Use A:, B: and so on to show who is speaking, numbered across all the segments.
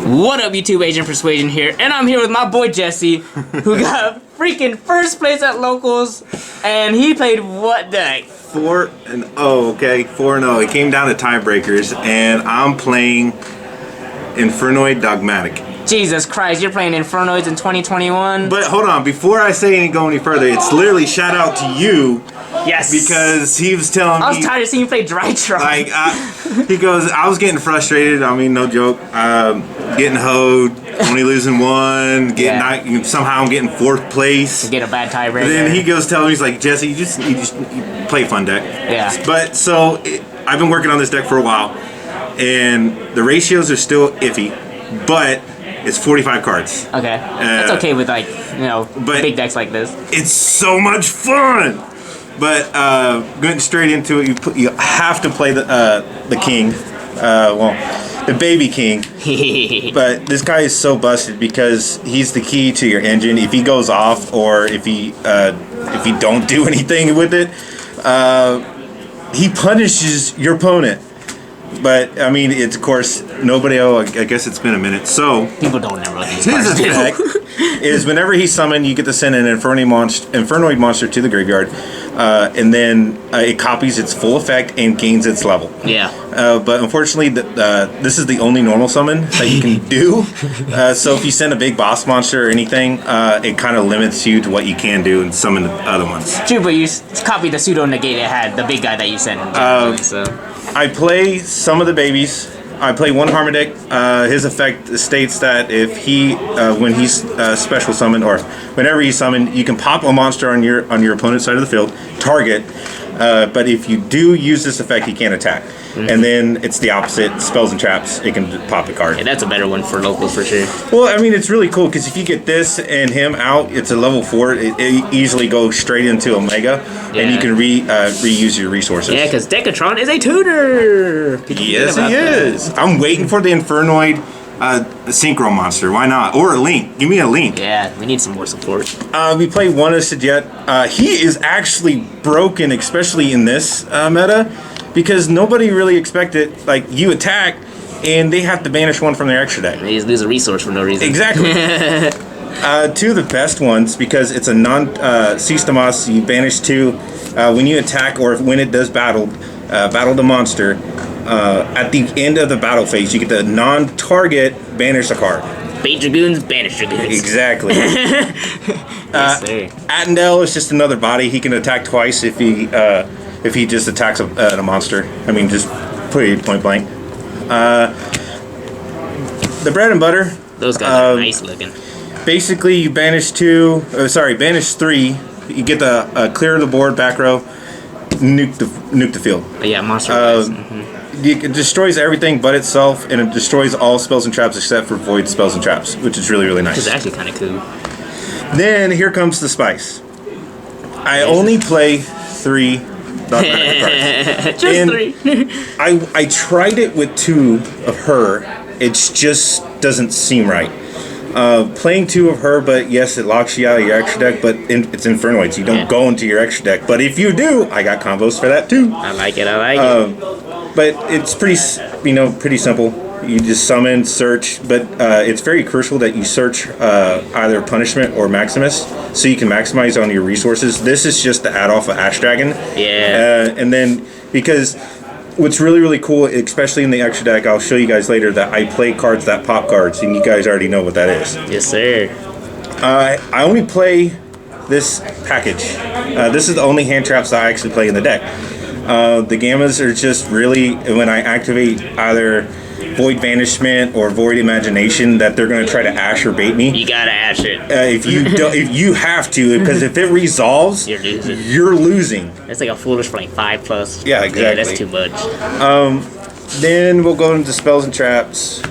A: What up, YouTube? Agent Persuasion here, and I'm here with my boy Jesse, who got freaking first place at locals, and he played what deck?
B: 4-0, okay, 4-0. It came down to tiebreakers, and I'm playing Infernoid Dogmatika.
A: Jesus Christ, you're playing Infernoids in 2021?
B: But hold on, before I say go any further, it's literally shout out to you.
A: Yes.
B: Because he was telling me.
A: I was tired of seeing you play Drytron.
B: Like, he goes, I was getting frustrated. I mean, no joke. Getting hoed, only losing one, somehow I'm getting fourth place.
A: To get a bad tiebreaker.
B: And then he goes telling me, he's like, Jesse, you just play a fun deck.
A: Yeah.
B: But so I've been working on this deck for a while, and the ratios are still iffy, but it's 45 cards.
A: Okay. That's okay with, like, big decks like this.
B: It's so much fun. But going straight into it, you have to play the king, the baby king. But this guy is so busted because he's the key to your engine. If he goes off, or if he don't do anything with it, he punishes your opponent. But I mean, it's of course nobody. Oh, I guess it's been a minute. So
A: people don't know what these cards do.
B: Is whenever he's summoned, you get to send an Infernoid monster to the graveyard, and then it copies its full effect and gains its level.
A: Yeah.
B: But unfortunately, this is the only normal summon that you can do. So if you send a big boss monster or anything, it kind of limits you to what you can do and summon the other ones.
A: True, but you copied the pseudo negate it had, the big guy that you sent.
B: I play some of the babies. I play one Harmodic. His effect states that if when he's special summoned, or whenever he's summoned, you can pop a monster on your opponent's side of the field, target. But if you do use this effect, he can't attack. Mm-hmm. And then it's the opposite, spells and traps. It can pop a card.
A: Yeah, that's a better one for locals for sure.
B: Well, I mean, it's really cool because if you get this and him out, it's a level 4. It easily goes straight into Omega, and you can reuse your resources.
A: Yeah, because Decatron is a tutor.
B: Yes, he is. I'm waiting for the Infernoid Synchro monster. Why not? Or a Link. Give me a Link.
A: Yeah, we need some more support.
B: We play one of Sajet. He is actually broken, especially in this meta, because nobody really expected, like, you attack, and they have to banish one from their extra deck.
A: They just lose a resource for no reason.
B: Exactly. Two of the best ones, because it's a non-Sistemas, you banish 2. When you attack, or when it does battle the monster, at the end of the battle phase, you get the non-target banish a card.
A: Bait Dragoons, banish Dragoons.
B: Exactly.
A: Yes, sir.
B: Attendel is just another body. He can attack twice if he just attacks a monster. I mean, just pretty point blank. The bread and butter.
A: Those guys are nice looking.
B: Basically, you banish 3. You get the clear the board, back row, nuke the field.
A: Yeah, monster.
B: It destroys everything but itself, and it destroys all spells and traps except for void spells and traps, which is really, really nice.
A: Which is actually kind of cool.
B: Then here comes the spice. I only play 3 Dogmatika cards.
A: Just 3.
B: I tried it with 2 of her. It just doesn't seem right. Playing 2 of her, but yes, it locks you out of your extra deck, but it's Infernoids. You don't go into your extra deck. But if you do, I got combos for that too.
A: I like it.
B: But it's pretty simple. You just summon, search, but it's very crucial that you search either Punishment or Maximus, so you can maximize on your resources. This is just to add off of Ash Dragon.
A: Yeah.
B: And then, because what's really, really cool, especially in the extra deck, I'll show you guys later that I play cards that pop cards, and you guys already know what that is.
A: Yes, sir.
B: I only play this package. This is the only hand traps that I actually play in the deck. The Gammas are just really, when I activate either Void Banishment or Void Imagination, that they're going to try to Ash or bait me.
A: You gotta Ash it.
B: If you have to, because if it resolves, you're losing.
A: It's like a foolish for like 5+.
B: Yeah, exactly.
A: Yeah, that's too much.
B: Then we'll go into spells and traps.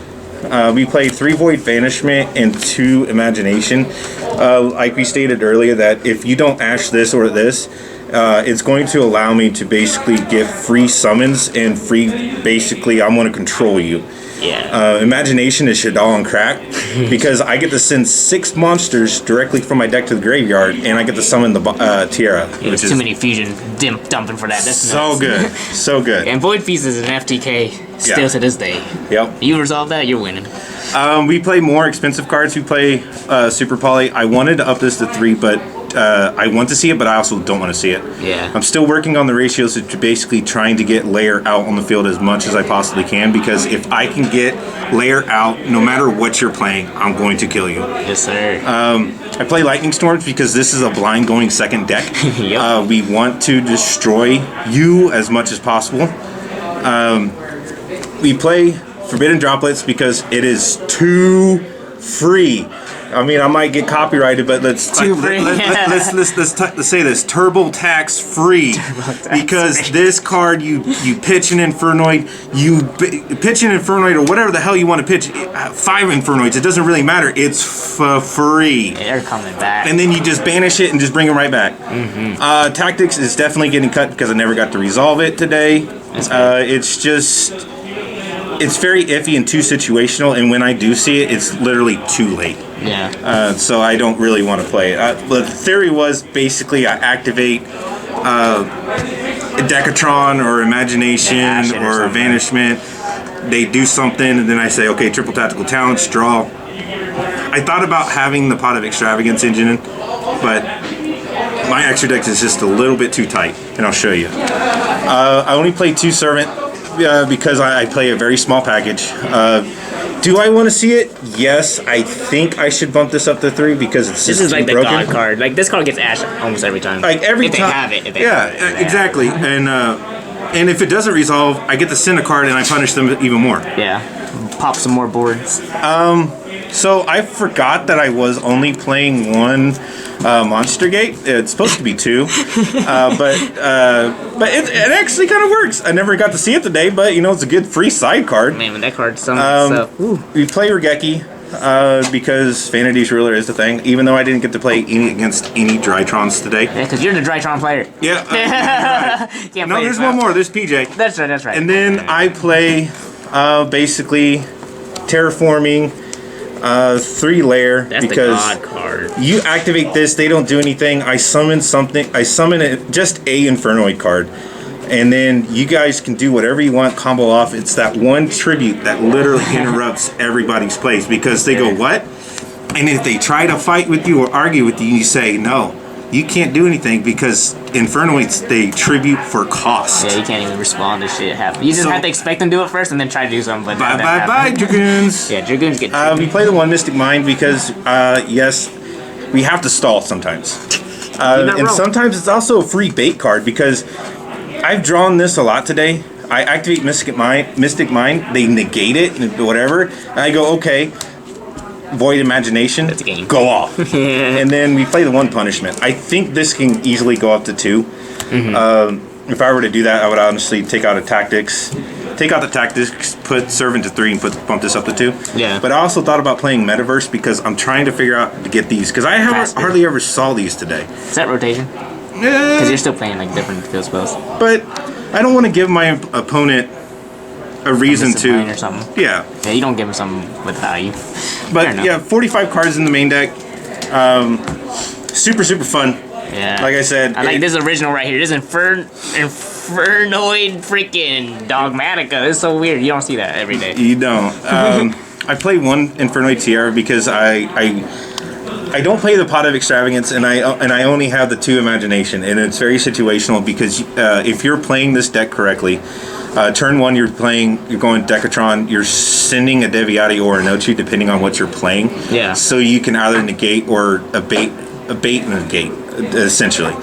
B: We play 3 Void Banishment and 2 Imagination. Like we stated earlier, that if you don't Ash this or this, it's going to allow me to basically get free summons and free, basically, I'm going to control you.
A: Yeah.
B: Imagination is shit all on crack because I get to send 6 monsters directly from my deck to the graveyard, and I get to summon the Tiara.
A: Yeah, there's too many fusion dumping for that. That's
B: so
A: nuts.
B: good, so good.
A: And Void Feast is an FTK still to this day.
B: Yep.
A: You resolve that, you're winning.
B: We play more expensive cards. We play Super Poly. I wanted to up this to 3, but I want to see it, but I also don't want to see it.
A: Yeah.
B: I'm still working on the ratios to basically trying to get Lair out on the field as much as I possibly can, because if I can get Lair out, no matter what you're playing, I'm going to kill you.
A: Yes, sir.
B: I play Lightning Storms because this is a blind going second deck.
A: Yep.
B: We want to destroy you as much as possible. We play Forbidden Droplets because it is too free. I mean, I might get copyrighted, but let's say this: turbo tax free, because this card you pitch an Infernoid, pitch an Infernoid or whatever the hell you want to pitch, 5 Infernoids. It doesn't really matter. It's free.
A: They're coming back,
B: and then you just banish it and just bring them right back. Tactics is definitely getting cut because I never got to resolve it today. It's just. It's very iffy and too situational, and when I do see it, it's literally too late.
A: Yeah.
B: So I don't really want to play it. The theory was basically I activate Decatron or Imagination or Vanishment. They do something, and then I say, okay, triple tactical talents, draw. I thought about having the Pot of Extravagance engine, but my extra deck is just a little bit too tight, and I'll show you. I only play 2 Servant. Because I play a very small package. Do I want to see it? Yes, I think I should bump this up to 3 because it's
A: this
B: just
A: is like the
B: broken.
A: God card. Like this card gets ashed almost every time.
B: Like every time.
A: If they have it. If they have it.
B: Exactly. And if it doesn't resolve, I get to send a card and I punish them even more.
A: Yeah. Pop some more boards.
B: So I forgot that I was only playing 1 Monster Gate. It's supposed to be 2, but it actually kind of works. I never got to see it today, but you know it's a good free side card.
A: Man, when that card's some stuff.
B: We play Regeki because Vanity's Ruler is the thing. Even though I didn't get to play against any Drytrons today.
A: Yeah, because you're the Drytron player.
B: Yeah.
A: Can't
B: No,
A: play
B: there's
A: yourself.
B: one more. There's PJ.
A: That's right. That's right.
B: And then I play basically Terraforming. 3 Lair.
A: That's
B: because
A: the God card.
B: You activate this, they don't do anything. I summon something. I summon just a Infernoid card, and then you guys can do whatever you want. Combo off. It's that one tribute that literally interrupts everybody's plays because they go what? And if they try to fight with you or argue with you, you say no. You can't do anything because Infernoids, they tribute for cost.
A: Yeah, you can't even respond to shit happen. You just have to expect them to do it first and then try to do something. But
B: bye, Dragoons.
A: Yeah, Dragoons get.
B: We play the 1 Mystic Mind because yes, we have to stall sometimes, and sometimes it's also a free bait card because I've drawn this a lot today. I activate Mystic Mind. They negate it and whatever. And I go okay. Void Imagination,
A: that's a game.
B: Go off. And then we play the 1 Punishment. I think this can easily go up to 2. If I were to do that, I would honestly take out the tactics, put Servant to 3, and bump this up to 2.
A: Yeah.
B: But I also thought about playing Metaverse because I'm trying to figure out to get these because I hardly ever saw these today.
A: Is that rotation? Because you're still playing like different field spells.
B: But I don't want to give my opponent a reason to.
A: Or something.
B: Yeah.
A: Yeah, you don't give them something with value.
B: But yeah, 45 cards in the main deck. Super fun.
A: Yeah.
B: Like I said,
A: I like this original right here. This Infernoid freaking Dogmatika. It's so weird. You don't see that every day.
B: You don't. I play 1 Infernoid Tiara because I don't play the Pot of Extravagance, and I only have the 2 Imagination, and it's very situational because if you're playing this deck correctly. Turn 1, you're going Decatron, you're sending a Deviati or a Nochi depending on what you're playing.
A: Yeah.
B: So you can either negate or abate and negate, essentially.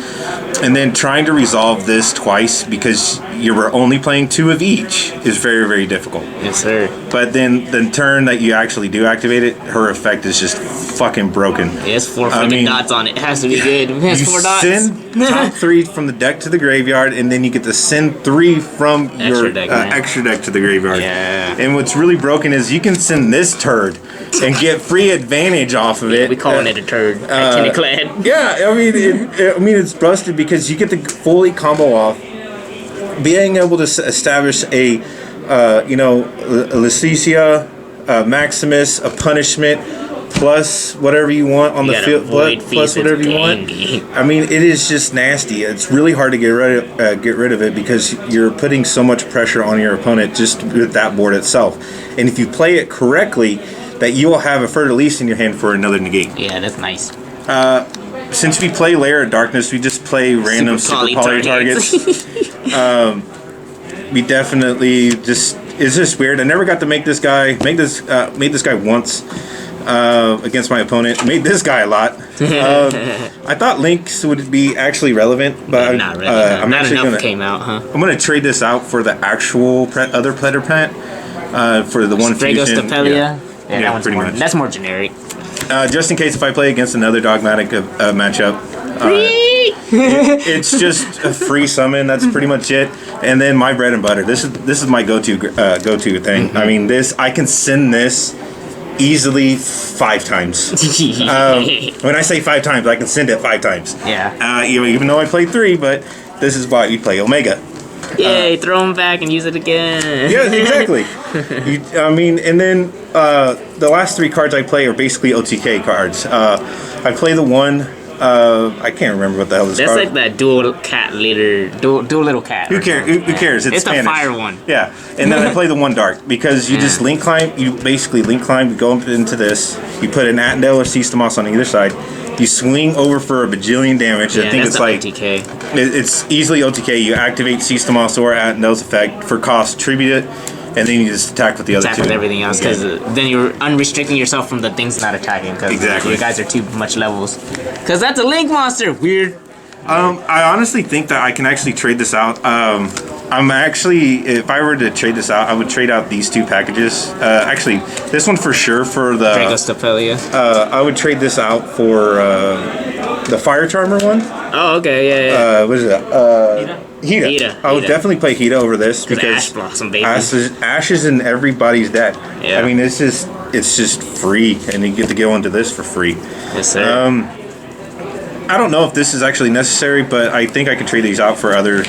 B: And then trying to resolve this twice because you were only playing 2 of each is very, very difficult.
A: Yes, sir.
B: But then the turn that you actually do activate it, her effect is just fucking broken.
A: Yeah, it's 4 freaking dots on it. It has to be good. It has 4 dots.
B: You send top 3 from the deck to the graveyard, and then you get to send 3 from your extra deck to the graveyard.
A: Yeah.
B: And what's really broken is you can send this turd and get free advantage off of it.
A: We calling it a turd. Clan.
B: Yeah, I mean, it's busted because you get to fully combo off, being able to establish a, Lucicia, Maximus, a punishment, plus whatever you want on the field, plus whatever you want. I mean, it is just nasty. It's really hard to get rid of it because you're putting so much pressure on your opponent just with that board itself. And if you play it correctly, that you will have a Fer-de-Lise in your hand for another negate.
A: Yeah, that's nice.
B: Since we play Lair of Darkness, we just play random super poly targets. We definitely it's just weird. I never got to make this guy once against my opponent. Made this guy a lot. I thought links would be actually relevant, but
A: not really. Not enough came out, huh?
B: I'm gonna trade this out for the actual other Pletter Plant for the one
A: fusion.
B: Yeah,
A: that one's
B: pretty much.
A: That's more generic.
B: Just in case if I play against another Dogmatica matchup, it's just a free summon. That's pretty much it. And then my bread and butter. This is my go-to thing. Mm-hmm. I mean, I can send this easily 5 times. When I say 5 times, I can send it 5 times.
A: Yeah.
B: Even though I played 3, but this is why you play Omega.
A: Yay, throw them back and use it again.
B: Yeah, exactly. And then the last 3 cards I play are basically OTK cards. I play the one, I can't remember what the hell this card is.
A: That's like that dual little cat.
B: Who cares? It's
A: the
B: Spanish.
A: fire one.
B: Yeah, and then I play the one dark because you just link climb. You basically link climb, you go up into this, you put an Attendale or Sistamos on either side. You swing over for a bajillion damage.
A: Yeah,
B: I think it's like
A: OTK.
B: It's easily OTK. You activate Sistamos or Attendale's effect for cost, tribute it, and then you just attack with the other 2.
A: Attack with everything else because then you're unrestricting yourself from the things not attacking because
B: exactly.
A: You guys are too much levels. Because that's a link monster. Weird.
B: I honestly think that I can actually trade this out. If I were to trade this out, I would trade out these 2 packages. Actually, this one for sure for the
A: Dragostapelia.
B: I would trade this out for the Fire Charmer one.
A: Oh, okay, yeah.
B: What is it? Hida. I would definitely play Hida over this because
A: Ash Blossom, baby.
B: Ash is in everybody's deck.
A: Yeah.
B: I mean, it's just free, and you get to go into this for free.
A: Yes, sir.
B: I don't know if this is actually necessary, but I think I can trade these out for other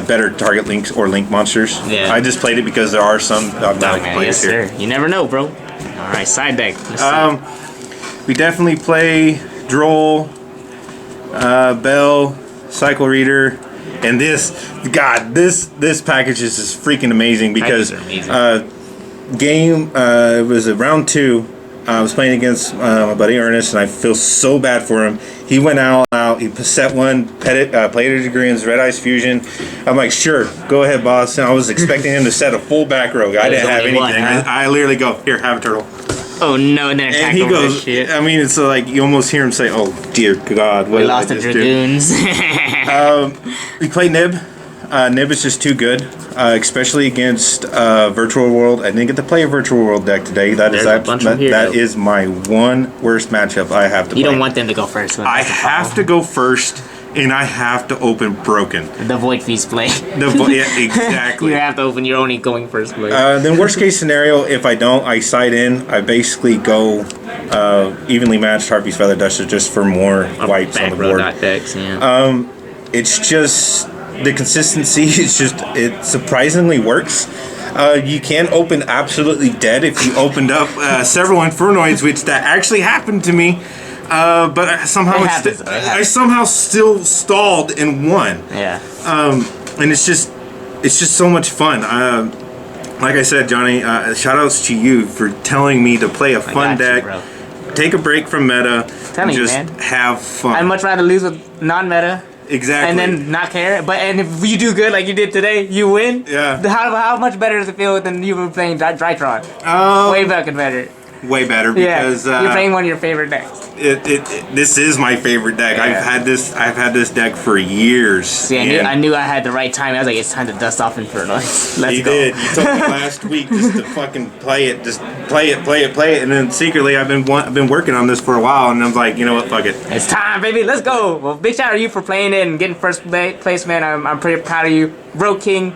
B: better target links or link monsters.
A: Yeah.
B: I just played it because there are some dogmatic players here.
A: Yes, sir. You never know, bro. All right, side deck.
B: We definitely play Droll, Bell, Cycle Reader, and this package is just freaking amazing because it was round 2. I was playing against my buddy Ernest, and I feel so bad for him. He went out. He set 1, Plated Degrees, Red Eyes Fusion. I'm like, sure, go ahead, boss. And I was expecting him to set a full back row. I didn't have anything. I literally go, here, have a turtle.
A: Oh no! And then attack
B: and he goes.
A: Shit.
B: I mean, it's like you almost hear him say, "Oh dear God, what
A: we lost the Dragoons."
B: We play Nib. Nib is just too good, especially against Virtual World. I didn't get to play a Virtual World deck today. That is my one worst matchup I have to play.
A: You don't want them to go first.
B: I have to go first, and I have to open broken.
A: The Void Feast play.
B: Yeah, exactly.
A: You have to open. You're only going first play.
B: Then worst case scenario, if I don't, I side in. I basically go evenly matched Harpy's Feather Duster just for more wipes on the board.
A: Decks, yeah.
B: It's just the consistency. It surprisingly works. You can open absolutely dead if you opened up several Infernoids, which that actually happened to me. But I somehow still stalled and won.
A: Yeah.
B: And it's just so much fun. Like I said, Johnny, shout outs to you for telling me to play a fun deck. Take a break from meta. And just have fun.
A: I'd much rather lose with non-meta.
B: Exactly.
A: And then not care. And if you do good like you did today, you win.
B: Yeah.
A: How much better does it feel than you were playing Drytron? Way fucking better.
B: way better because
A: you're playing one of your favorite decks.
B: This is my favorite deck.
A: Yeah.
B: I've had this deck for years.
A: See, I knew I had the right time. I was like, it's time to dust off Infernoid. Let's
B: you
A: go.
B: did. You told me last week just to fucking play it, just play it, and then secretly I've been working on this for a while, and I'm like, you know what, fuck it.
A: It's time, baby. Let's go. Well, big shout out to you for playing it and getting first place, man. I'm pretty proud of you, Rogue King.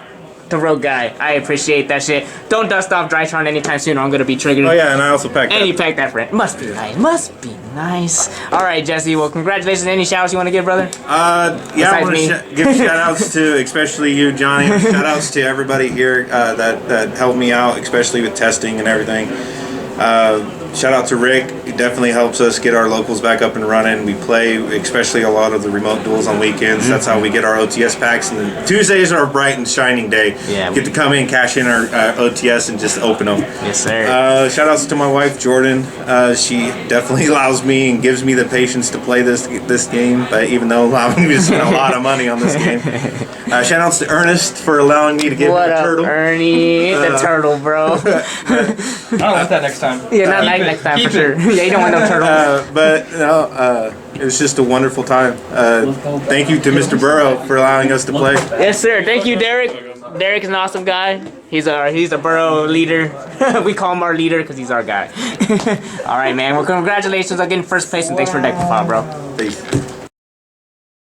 A: The Rogue guy. I appreciate that shit. Don't dust off Drytron anytime soon or I'm gonna be triggered.
B: Oh yeah, and I also packed that.
A: And you packed that for it. Must be nice. Must be nice. Alright, Jesse. Well, congratulations. Any shout-outs you want to give, brother?
B: Yeah, I want to give shout-outs to especially you, Johnny. Shout-outs to everybody here that helped me out, especially with testing and everything. Shout out to Rick. He definitely helps us get our locals back up and running. We play, especially a lot of the remote duels on weekends. That's how we get our OTS packs. And then Tuesdays are a bright and shining day.
A: Yeah,
B: get to come in, cash in our OTS, and just open them.
A: Yes, sir.
B: Shout outs to my wife, Jordan. She definitely allows me and gives me the patience to play this game. But even though I'm going to spend a lot of money on this game. Shout outs to Ernest for allowing me to give him the turtle.
A: Ernie? The turtle, bro.
C: I don't want that next time.
A: Yeah, not next time for sure. Yeah, you don't want no turtle.
B: But no, it was just a wonderful time. Thank you to Mr. Burrow for allowing us to play.
A: Yes, sir. Thank you, Derek. Derek is an awesome guy. He's a Burrow leader. We call him our leader because he's our guy. All right, man. Well, congratulations on getting first place and thanks for the deck profile, bro.
B: Peace.